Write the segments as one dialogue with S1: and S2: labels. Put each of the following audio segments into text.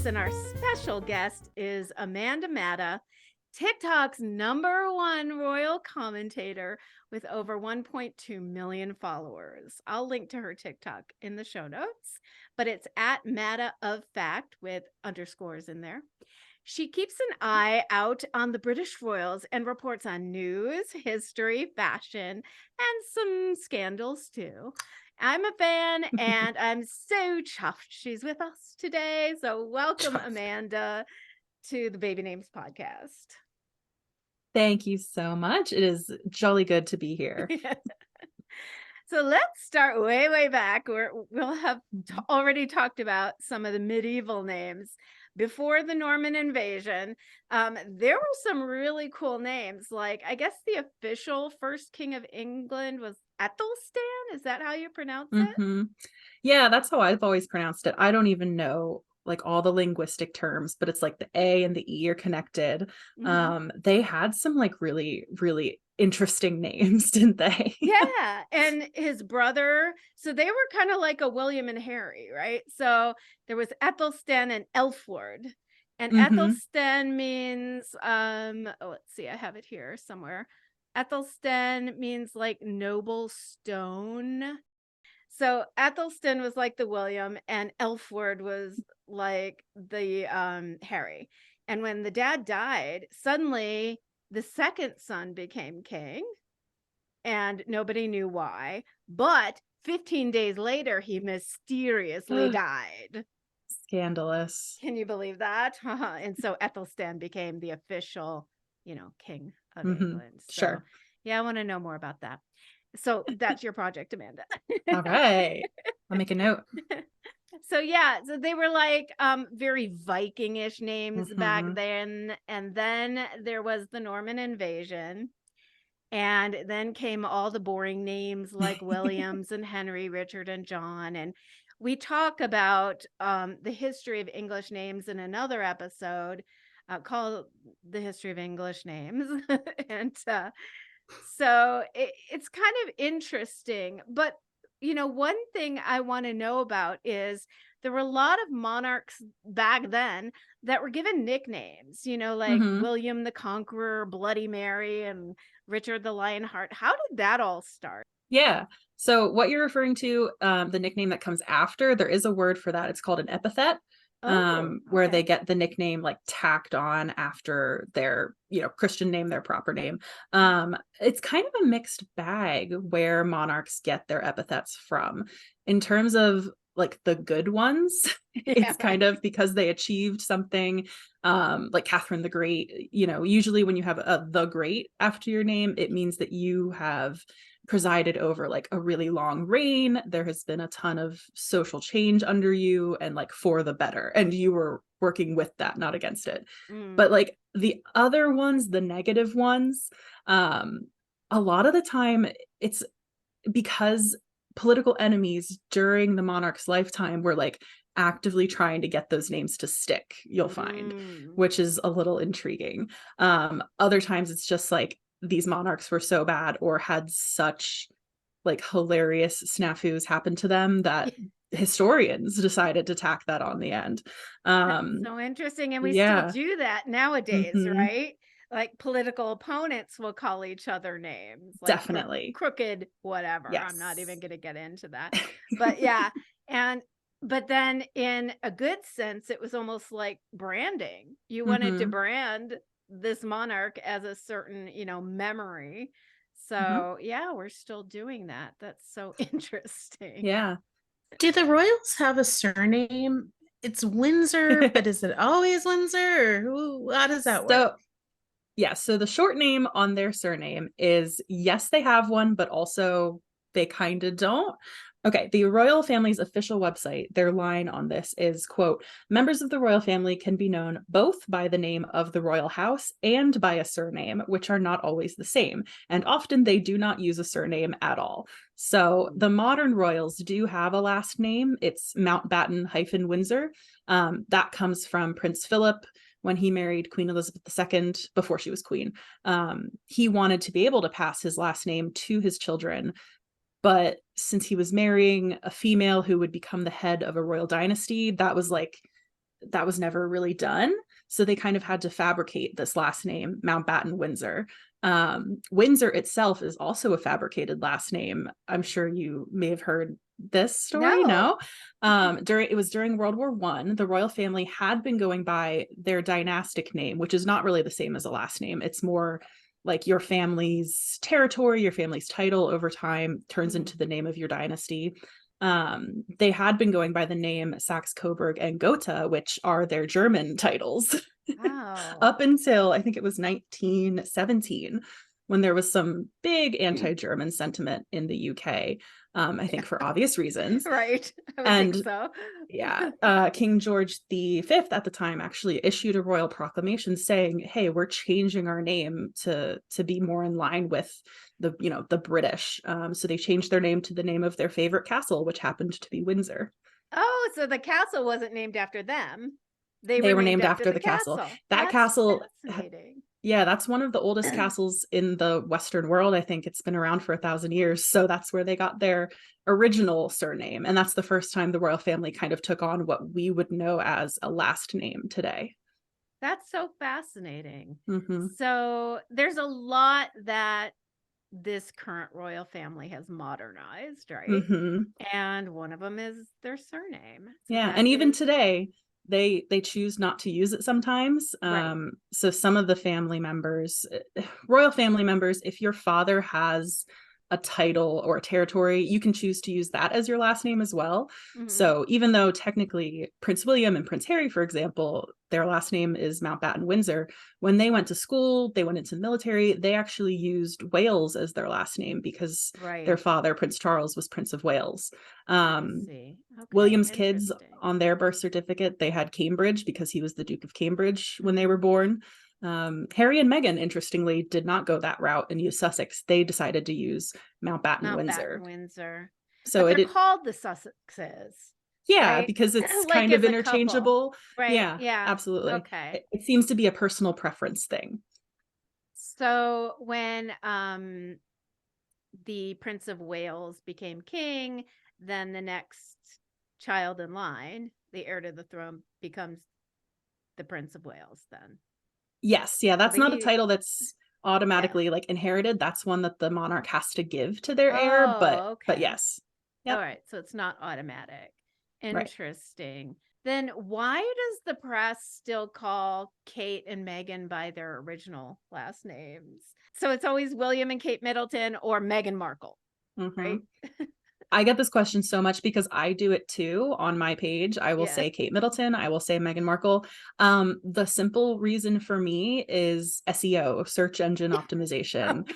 S1: and our special guest is Amanda Matta, TikTok's #1 royal commentator with over 1.2 million followers. I'll link to her TikTok in the show notes, but it's at Matta of Fact with underscores in there. She keeps an eye out on the British royals and reports on news, history, fashion, and some scandals too. I'm a fan and I'm so chuffed she's with us today. So welcome, Amanda, to the BabyNames podcast.
S2: Thank you so much. It is jolly good to be here.
S1: So let's start way back where we'll have already talked about some of the medieval names. Before the Norman invasion, there were some really cool names. Like, I guess the official first king of England was Ethelstan. Is that how you pronounce it?
S2: Yeah, that's how I've always pronounced it. I don't even know like all the linguistic terms, but it's like the A and the E are connected. They had some like really interesting names, didn't they?
S1: Yeah, and his brother, so they were kind of like a William and Harry, right? So there was Ethelstan and Elfward. And Ethelstan means let's see, I have it here somewhere. Ethelstan means like noble stone. So Ethelstan was like the William and Elfward was like the Harry. And when the dad died, suddenly the second son became king and nobody knew why. But 15 days later, he mysteriously died.
S2: Scandalous.
S1: Can you believe that? And so Ethelstan became the official, king of England. So,
S2: Sure.
S1: yeah, I want to know more about that. So that's your project, Amanda.
S2: All right. I'll make a note.
S1: So yeah, so they were like very Viking-ish names back then. And then there was the Norman invasion. And then came all the boring names like Williams and Henry, Richard and John. And we talk about the history of English names in another episode called The History of English Names. And so it's kind of interesting. But, one thing I want to know about is there were a lot of monarchs back then that were given nicknames, like William the Conqueror, Bloody Mary, and Richard the Lionheart. How did that all start?
S2: Yeah. So what you're referring to, the nickname that comes after, there is a word for that. It's called an epithet. Where they get the nickname like tacked on after their, Christian name, their proper name. It's kind of a mixed bag where monarchs get their epithets from. In terms of like the good ones, it's kind of because they achieved something, like Catherine the Great. Usually when you have the Great after your name, it means that you have presided over like a really long reign. There has been a ton of social change under you and like for the better, and you were working with that, not against it. But like the other ones, the negative ones, a lot of the time it's because political enemies during the monarch's lifetime were like actively trying to get those names to stick, you'll find, which is a little intriguing. Other times it's just like these monarchs were so bad or had such like hilarious snafus happen to them that historians decided to tack that on the end.
S1: That's so interesting. And we still do that nowadays, right? Like political opponents will call each other names. Like
S2: Definitely.
S1: Crooked, whatever.
S2: Yes.
S1: I'm not even going to get into that. But yeah. But then in a good sense, it was almost like branding. You wanted to brand this monarch as a certain, memory. So yeah, we're still doing that. That's so interesting.
S2: Yeah.
S3: Do the royals have a surname? It's Windsor, but is it always Windsor? Or how does that work?
S2: So the short name on their surname is, yes, they have one, but also they kind of don't. Okay, the royal family's official website, their line on this is, quote, members of the royal family can be known both by the name of the royal house and by a surname, which are not always the same. And often they do not use a surname at all. So the modern royals do have a last name. It's Mountbatten-Windsor. That comes from Prince Philip. When he married Queen Elizabeth II, before she was queen, he wanted to be able to pass his last name to his children. But since he was marrying a female who would become the head of a royal dynasty, that was like that was never really done. So they kind of had to fabricate this last name, Mountbatten Windsor. Windsor itself is also a fabricated last name. I'm sure you may have heard this story. No. It was during World War I. The royal family had been going by their dynastic name, which is not really the same as a last name. It's more like your family's territory, your family's title over time turns into the name of your dynasty. They had been going by the name Saxe, Coburg, and Gotha, which are their German titles.
S1: Wow.
S2: Up until I think it was 1917, when there was some big anti-German sentiment in the UK. I think for obvious reasons.
S1: Right. I would think so.
S2: Yeah. King George V at the time actually issued a royal proclamation saying, hey, we're changing our name to be more in line with the British. So they changed their name to the name of their favorite castle, which happened to be Windsor.
S1: Oh, so the castle wasn't named after them. They
S2: were
S1: were
S2: named after the castle. That
S1: That's
S2: castle,
S1: fascinating.
S2: yeah, that's one of the oldest castles in the Western world. I think it's been around for 1,000 years. So that's where they got their original surname. And that's the first time the royal family kind of took on what we would know as a last name today.
S1: That's so fascinating.
S2: Mm-hmm.
S1: So there's a lot that this current royal family has modernized, right?
S2: Mm-hmm.
S1: And one of them is their surname. So
S2: yeah, and even today, they choose not to use it sometimes.
S1: Right.
S2: So some of the family members, royal family members, if your father has a title or a territory, you can choose to use that as your last name as well. So even though technically Prince William and Prince Harry, for example, their last name is Mountbatten Windsor, when they went to school, they went into the military, they actually used Wales as their last name because their father, Prince Charles, was Prince of Wales.
S1: Okay,
S2: William's kids on their birth certificate, they had Cambridge because he was the Duke of Cambridge when they were born. Harry and Meghan, interestingly, did not go that route and use Sussex. They decided to use Mountbatten Windsor. So
S1: they're called the Sussexes.
S2: Yeah,
S1: right?
S2: because it's
S1: Like
S2: kind of
S1: as a
S2: interchangeable.
S1: Right.
S2: Yeah, absolutely.
S1: Okay.
S2: It seems to be a personal preference thing.
S1: So when the Prince of Wales became king, then the next child in line, the heir to the throne, becomes the Prince of Wales then.
S2: Yes, yeah, that's not a title that's automatically like inherited. That's one that the monarch has to give to their heir, but yes.
S1: Yep. All right, so it's not automatic. Interesting.
S2: Right.
S1: Then why does the press still call Kate and Meghan by their original last names? So it's always William and Kate Middleton or Meghan Markle, right?
S2: I get this question so much because I do it too on my page. I will say Kate Middleton. I will say Meghan Markle. The simple reason for me is SEO, search engine optimization.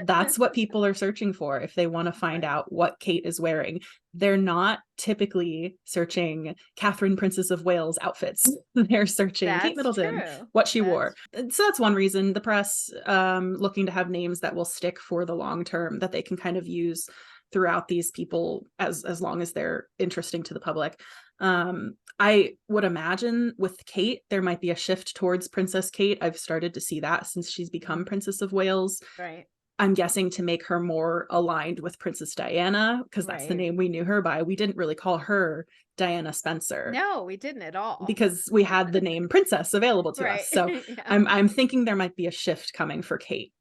S2: That's what people are searching for if they want to find out what Kate is wearing. They're not typically searching Catherine, Princess of Wales outfits. They're searching Kate Middleton, what she wore. So that's one reason. The press looking to have names that will stick for the long term, that they can kind of use throughout these people as long as they're interesting to the public. I would imagine with Kate, there might be a shift towards Princess Kate. I've started to see that since she's become Princess of Wales.
S1: Right.
S2: I'm guessing to make her more aligned with Princess Diana, because that's the name we knew her by. We didn't really call her Diana Spencer.
S1: No, we didn't at all.
S2: Because we had the name Princess available to us. So I'm thinking there might be a shift coming for Kate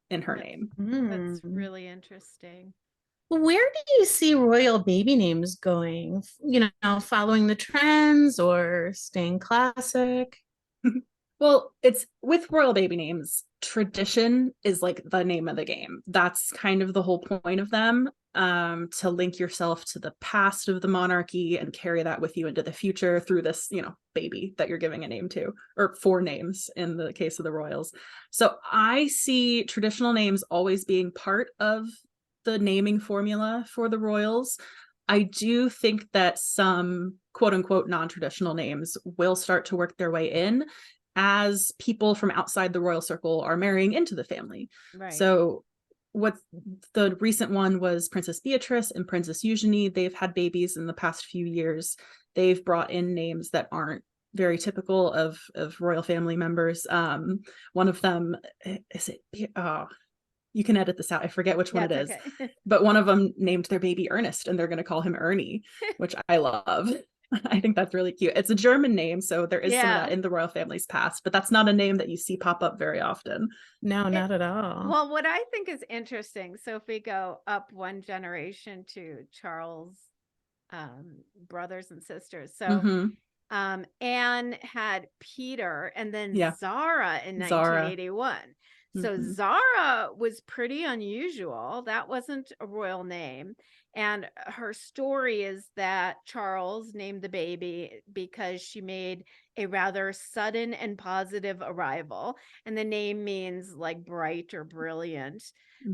S2: in her name.
S1: That's really interesting.
S3: Where do you see royal baby names going? Following the trends or staying classic?
S2: Well, it's with royal baby names, tradition is like the name of the game. That's kind of the whole point of them, to link yourself to the past of the monarchy and carry that with you into the future through this, baby that you're giving a name to, or 4 names in the case of the royals. So I see traditional names always being part of the naming formula for the royals. I do think that some quote unquote non-traditional names will start to work their way in as people from outside the royal circle are marrying into the family. So what the recent one was Princess Beatrice and Princess Eugenie. They've had babies in the past few years. They've brought in names that aren't very typical of royal family members. One of them, is it, you can edit this out. I forget which one it is, but one of them named their baby Ernest and they're going to call him Ernie, which I love. I think that's really cute. It's a German name, so there is some of
S1: Yeah.
S2: that in the royal family's past, but that's not a name that you see pop up very often.
S3: No,
S1: It,
S3: not at all.
S1: well, what I think is interesting, so if we go up one generation to Charles' brothers and sisters. So
S2: Hmm.
S1: Anne had Peter and then
S2: Yeah.
S1: Zara in
S2: Zara.
S1: 1981. So
S2: Hmm.
S1: Zara was pretty unusual. That wasn't a royal name. And her story is that Charles named the baby because she made a rather sudden and positive arrival. And the name means like bright or brilliant.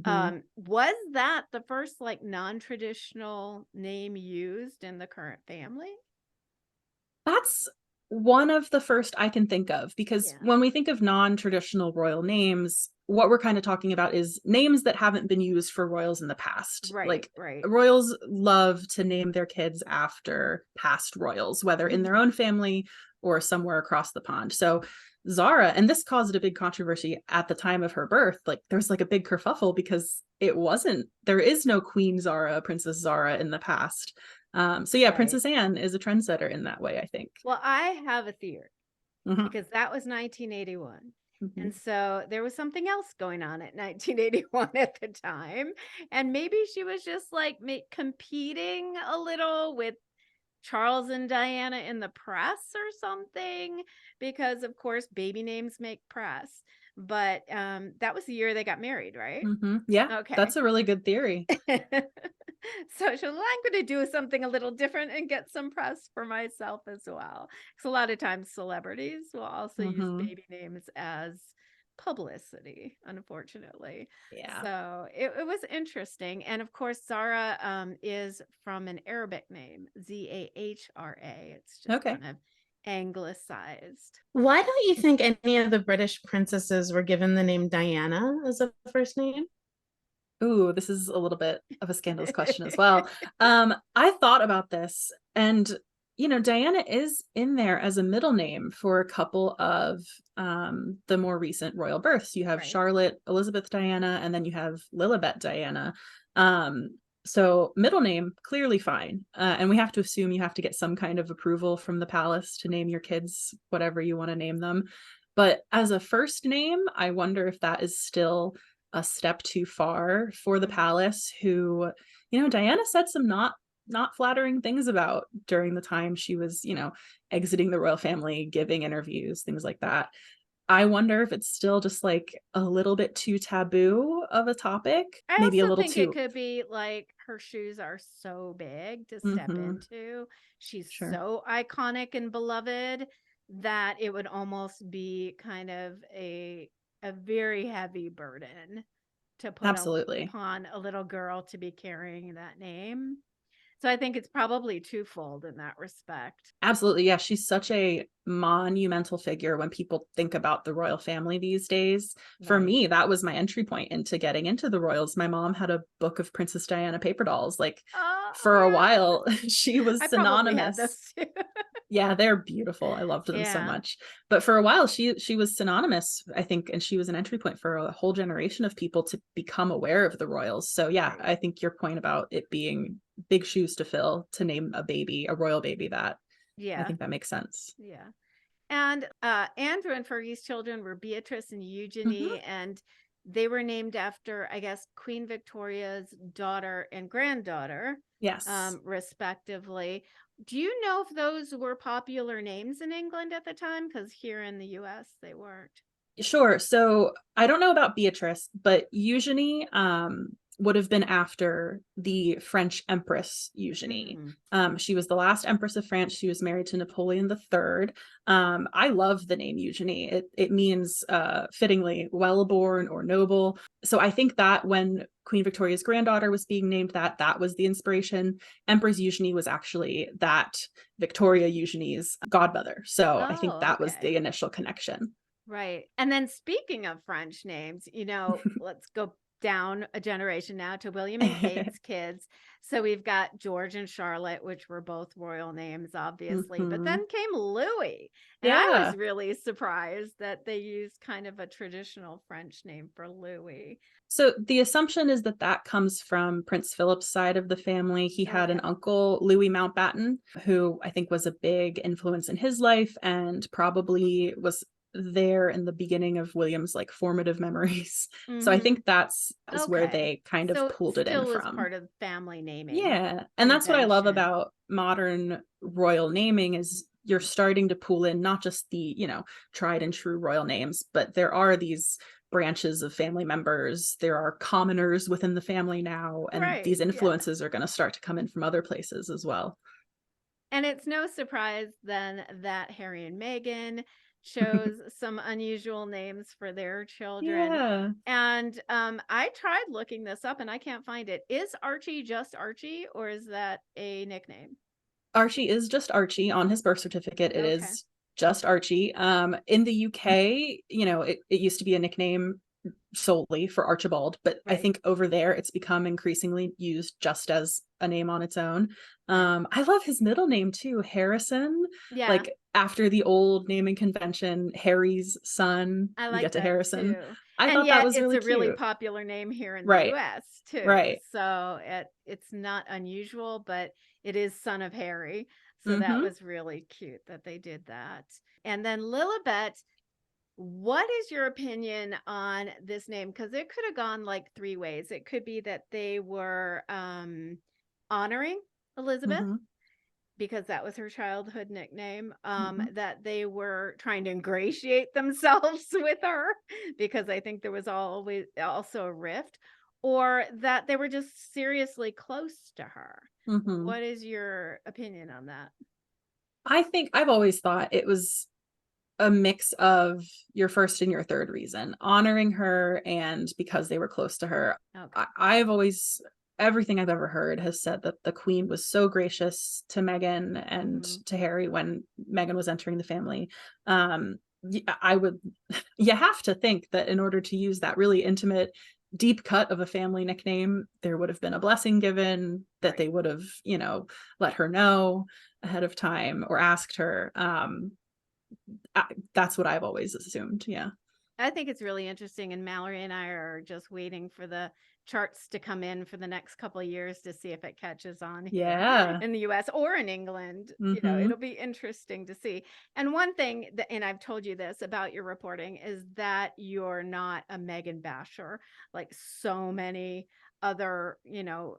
S2: Hmm.
S1: Was that the first like non-traditional name used in the current family?
S2: That's one of the first I can think of, because
S1: Yeah.
S2: when we think of non-traditional royal names, what we're kind of talking about is names that haven't been used for royals in the past.
S1: Right,
S2: Like
S1: right.
S2: royals love to name their kids after past royals, whether in their own family or somewhere across the pond. So Zara, and this caused a big controversy at the time of her birth. Like there's like a big kerfuffle because there is no Queen Zara, Princess Zara in the past. So yeah,
S1: Right.
S2: Princess Anne is a trendsetter in that way, I think.
S1: Well, I have a theory
S2: Hmm.
S1: because that was 1981.
S2: Hmm.
S1: And so there was something else going on at 1981 at the time. And maybe she was just like competing a little with Charles and Diana in the press or something, because of course baby names make press. But that was the year they got married, right?
S2: Hmm. Yeah,
S1: Okay.
S2: that's a really good theory.
S1: So I'm going to do something a little different and get some press for myself as well. Because a lot of times celebrities will also use
S2: Hmm.
S1: baby names as publicity, unfortunately.
S2: Yeah.
S1: So it was interesting. And of course, Zara is from an Arabic name, Zahra. It's just
S2: Okay.
S1: kind of anglicized.
S3: Why don't you think any of the British princesses were given the name Diana as a first name?
S2: Ooh, this is a little bit of a scandalous question as well. I thought about this, and Diana is in there as a middle name for a couple of the more recent royal births. You have
S1: Right.
S2: Charlotte Elizabeth Diana, and then you have Lilibet Diana. So middle name clearly fine, and we have to assume you have to get some kind of approval from the palace to name your kids whatever you want to name them. But as a first name, I wonder if that is still a step too far for the palace, who, Diana said some not flattering things about during the time she was, exiting the royal family, giving interviews, things like that. I wonder if it's still just like a little bit too taboo of a topic,
S1: I
S2: maybe a
S1: also
S2: little
S1: think it
S2: too.
S1: could be like her shoes are so big to step
S2: Hmm.
S1: into. She's
S2: Sure.
S1: so iconic and beloved that it would almost be kind of a very heavy burden to put
S2: Absolutely.
S1: upon a little girl to be carrying that name. So I think it's probably twofold in that respect.
S2: Absolutely. Yeah. She's such a monumental figure when people think about the royal family these days. For
S1: Right.
S2: me, that was my entry point into getting into the royals. My mom had a book of Princess Diana paper dolls. Like
S1: Oh,
S2: for a
S1: yeah.
S2: while, she was
S1: I probably had those
S2: synonymous.
S1: too.
S2: Yeah, they're beautiful. I loved them so
S1: Yeah.
S2: much. But for a while, she was synonymous, I think, and she was an entry point for a whole generation of people to become aware of the royals. So yeah,
S1: Right.
S2: I think your point about it being big shoes to fill to name a baby, a royal baby, that I
S1: Yeah.
S2: think that makes sense.
S1: Yeah. And Andrew and Fergie's children were Beatrice and
S2: Hmm.
S1: Eugenie, and they were named after, I guess, Queen Victoria's daughter and granddaughter,
S2: Yes.
S1: respectively. Do you know if those were popular names in England at the time? Because here in the US, they weren't.
S2: Sure. So I don't know about Beatrice, but Eugenie would have been after the French Empress Eugenie.
S1: Mm.
S2: She was the last Empress of France. She was married to Napoleon III. I love the name Eugenie. It means fittingly well-born or noble. So I think that when Queen Victoria's granddaughter was being named that was the inspiration. Empress Eugenie was actually that Victoria Eugenie's godmother. So I think
S1: Oh,
S2: that was
S1: okay.
S2: the initial connection.
S1: Right. And then speaking of French names, let's go down a generation now to William and Kate's kids. So we've got George and Charlotte, which were both royal names, obviously. But then came Louis. And I was really surprised that they used kind of a traditional French name for Louis.
S2: So the assumption is that that comes from Prince Philip's side of the family. He had an uncle, Louis Mountbatten, who I think was a big influence in his life and probably was there in the beginning of William's like formative memories. So I think that's where they kind of pulled it in from.
S1: Part of family naming.
S2: Yeah. And that's what I love about modern royal naming is you're starting to pull in not just the, you know, tried and true royal names, but there are these branches of family members. There are commoners within the family now, and these influences are going to start to come in from other places as well.
S1: And it's no surprise then that Harry and Meghan chose some unusual names for their children.
S2: Yeah.
S1: And I tried looking this up and I can't find it. Is Archie just Archie, or is that a nickname?
S2: Archie is just Archie on his birth certificate. It is just Archie. In the UK, you know, it used to be a nickname solely for Archibald, but I think over there it's become increasingly used just as a name on its own. I love his middle name too, Harrison.
S1: Yeah.
S2: Like after the old naming convention, Harry's son.
S1: I like
S2: you get to Harrison.
S1: Too.
S2: I thought that was really
S1: it's a
S2: cute.
S1: really popular name here in the US too.
S2: Right.
S1: So it's not unusual, but it is son of Harry. So that was really cute that they did that. And then Lilibet, what is your opinion on this name? Because it could have gone like three ways. It could be that they were honoring Elizabeth because that was her childhood nickname, that they were trying to ingratiate themselves with her because I think there was always also a rift, or that they were just seriously close to her. What is your opinion on that?
S2: I think I've always thought it was a mix of your first and your third reason, honoring her and because they were close to her. I've always, everything I've ever heard has said that the Queen was so gracious to Meghan and to Harry when Meghan was entering the family. You have to think that in order to use that really intimate, deep cut of a family nickname, there would have been a blessing given, that they would have, you know, let her know ahead of time or asked her. That's what I've always assumed. Yeah.
S1: I think it's really interesting, and Mallory and I are just waiting for the charts to come in for the next couple of years to see if it catches on here in the US or in England. You know, it'll be interesting to see. And one thing that, and I've told you this about your reporting, is that you're not a Meghan basher like so many other, you know,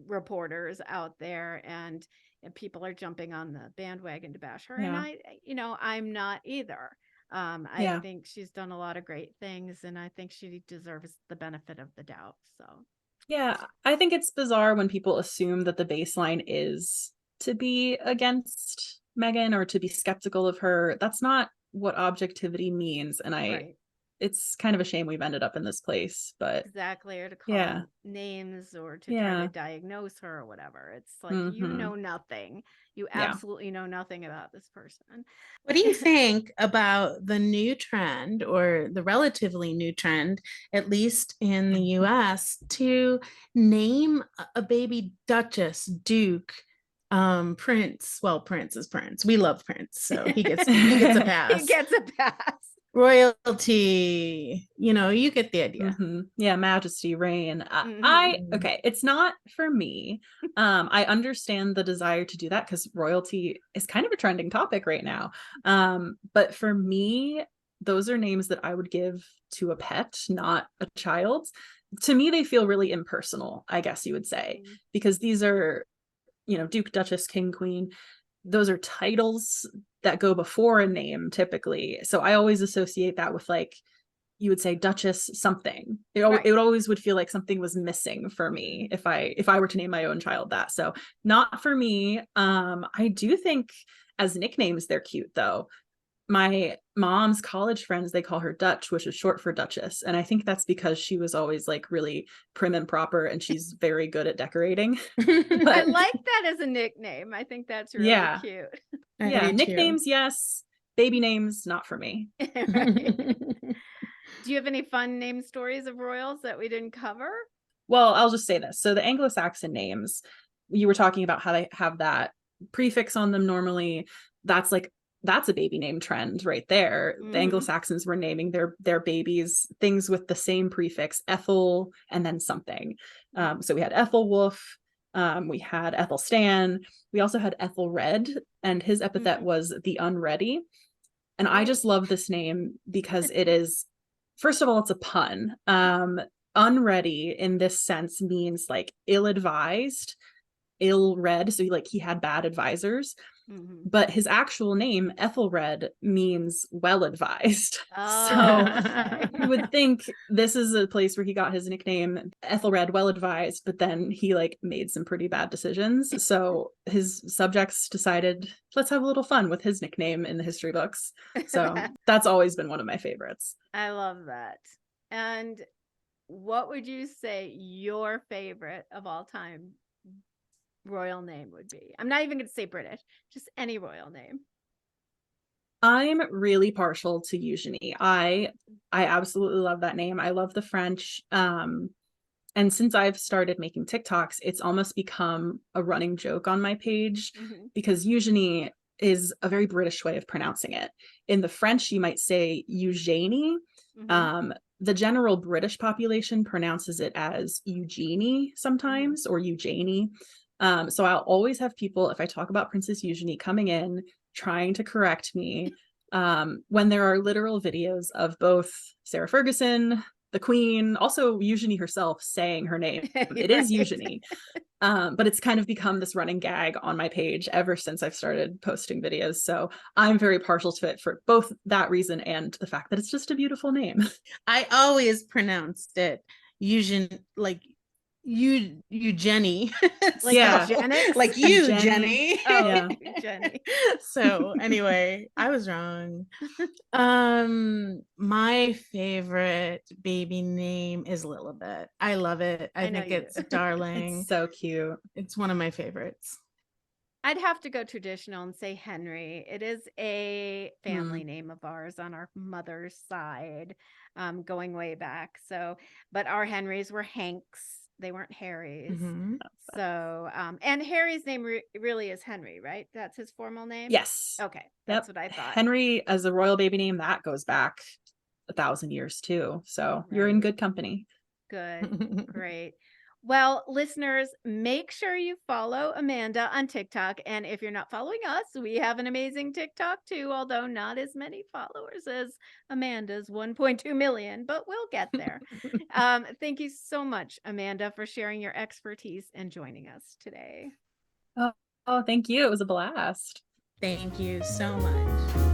S1: reporters out there, and people are jumping on the bandwagon to bash her. And I'm not either. I think she's done a lot of great things, and I think she deserves the benefit of the doubt. So
S2: yeah, I think it's bizarre when people assume that the baseline is to be against Meghan or to be skeptical of her. That's not what objectivity means, and it's kind of a shame we've ended up in this place, but
S1: or to call names or to try to diagnose her or whatever. It's like, you know nothing. You absolutely know nothing about this person.
S3: What do you think about the new trend, or the relatively new trend, at least in the US, to name a baby Duchess, Duke, Prince? Well, Prince is Prince. We love Prince, so he gets a pass.
S1: He gets a pass.
S3: Royalty, you know, you get the idea.
S2: Yeah, majesty, reign. Okay, it's not for me. I understand the desire to do that because royalty is kind of a trending topic right now. But for me, those are names that I would give to a pet, not a child. To me, they feel really impersonal, I guess you would say, because these are, you know, Duke, Duchess, King, Queen. Those are titles that go before a name typically. So I always associate that with, like, you would say Duchess something. It always would feel like something was missing for me if I were to name my own child that. So not for me. I do think as nicknames they're cute though. My mom's college friends, they call her Dutch, which is short for Duchess. And I think that's because she was always like really prim and proper, and she's very good at decorating.
S1: I like that as a nickname. I think that's really cute.
S2: Yeah, nicknames, yes. Baby names, not for me.
S1: Do Do you have any fun name stories of royals that we didn't cover?
S2: Well, I'll just say this. So the Anglo-Saxon names, you were talking about how they have that prefix on them normally. That's a baby name trend right there. The Anglo-Saxons were naming their babies things with the same prefix, Ethel and then something. So we had Ethelwulf, we had Ethelstan, we also had Ethelred, and his epithet was the unready. And I just love this name because it is, first of all, it's a pun. Unready in this sense means like ill-advised, ill-read. So he had bad advisors. But his actual name, Ethelred, means well-advised. So you would think this is a place where he got his nickname, Ethelred, well-advised, but then he made some pretty bad decisions. So his subjects decided, let's have a little fun with his nickname in the history books. So that's always been one of my favorites.
S1: I love that. And what would you say your favorite of all time royal name would be? I'm not even going to say British, just any royal name.
S2: I'm really partial to Eugenie. I absolutely love that name. I love the French. And since I've started making TikToks, it's almost become a running joke on my page because Eugenie is a very British way of pronouncing it. In the French, you might say Eugenie. The general British population pronounces it as Eugenie sometimes or Eugenie. So I'll always have people, if I talk about Princess Eugenie, coming in trying to correct me when there are literal videos of both Sarah Ferguson, the Queen, also Eugenie herself saying her name. It is Eugenie. But it's kind of become this running gag on my page ever since I've started posting videos. So I'm very partial to it for both that reason and the fact that it's just a beautiful name.
S3: I always pronounced it Eugenie, Jenny.
S1: Like eugenics?
S3: Like you,
S2: Jenny.
S3: Jenny.
S1: Oh, yeah. Jenny.
S3: So anyway, I was wrong. My favorite baby name is Lilibet. I love it. I think it's darling.
S2: It's so cute.
S3: It's one of my favorites.
S1: I'd have to go traditional and say Henry. It is a family name of ours on our mother's side, going way back. So, but our Henrys were Hanks. They weren't Harrys. So, and Harry's name really is Henry, right? That's his formal name?
S2: Yes.
S1: Okay. That's what I thought.
S2: Henry as a royal baby name, that goes back 1,000 years too. So you're in good company.
S1: Good. Great. Well, listeners, make sure you follow Amanda on TikTok. And if you're not following us, we have an amazing TikTok too, although not as many followers as Amanda's 1.2 million, but we'll get there. Thank you so much, Amanda, for sharing your expertise and joining us today.
S2: Oh, thank you. It was a blast.
S3: Thank you so much.